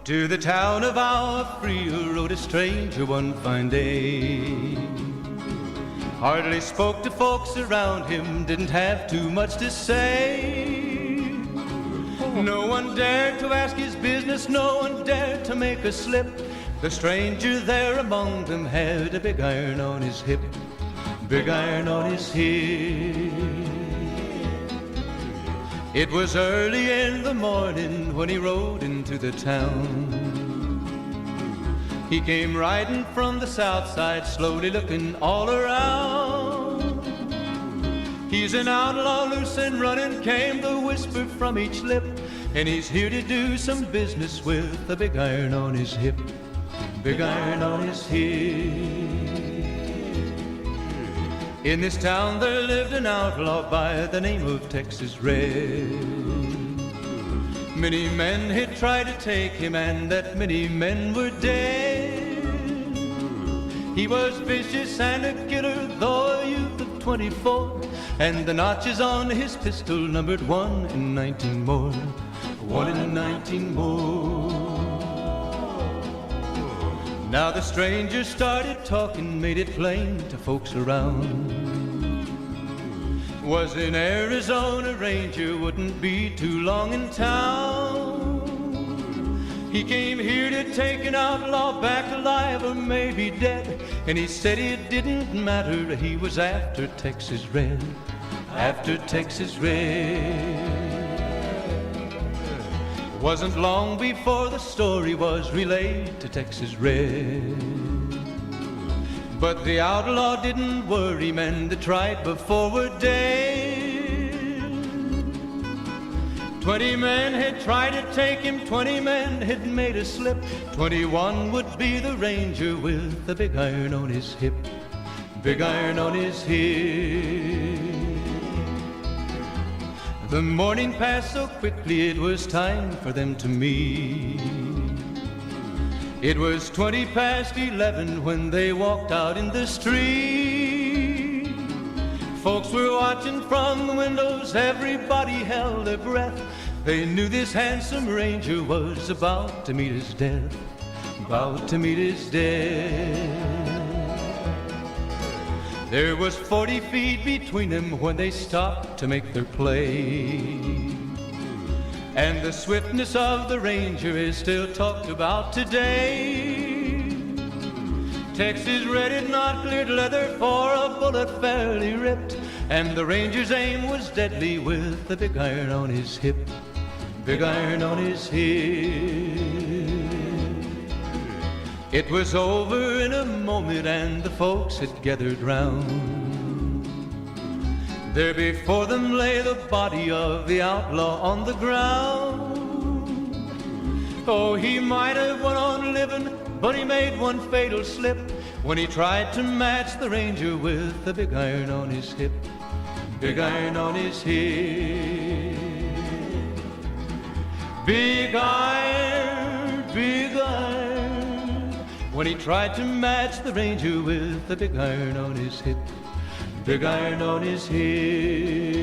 To the town of our Frio rode a stranger one fine day. Hardly spoke to folks around him, didn't have too much to say. No one dared to ask his business, no one dared to make a slip. The stranger there among them had a big iron on his hip, big iron on his hip. It was early in the morning when he rode into the town. He came riding from the south side, slowly looking all around. He's an outlaw, loose and running, came the whisper from each lip, and he's here to do some business with a big iron on his hip, big iron on his hip. In this town there lived an outlaw by the name of Texas Red. Many men had tried to take him, and that many men were dead. He was vicious and a killer, though a youth of 24, and the notches on his pistol numbered 1 in 19 more, 1 in 19 more. Now the stranger started talking, made it plain to folks around. Was an Arizona ranger, wouldn't be too long in town. He came here to take an outlaw back alive or maybe dead, and he said it didn't matter, he was after Texas Red, after Texas Red. Wasn't long before the story was relayed to Texas Red. But the outlaw didn't worry, men that tried before were dead. 20 men had tried to take him, 20 men had made a slip. 21 would be the ranger with the big iron on his hip, big iron on his hip. The morning passed so quickly, it was time for them to meet. It was 20 past 11 when they walked out in the street. Folks were watching from the windows, everybody held their breath. They knew this handsome ranger was about to meet his death, about to meet his death. There was 40 feet between them when they stopped to make their play. And the swiftness of the ranger is still talked about today. Texas Red had not cleared leather for a bullet fairly ripped, and the ranger's aim was deadly with the big iron on his hip, big iron on his hip. It was over in a moment and the folks had gathered round. There before them lay the body of the outlaw on the ground. Oh, he might have went on living, but he made one fatal slip when he tried to match the ranger with the big iron on his hip, big iron on his hip. Big iron, big iron, when he tried to match the ranger with the big iron on his hip, big iron on his hip.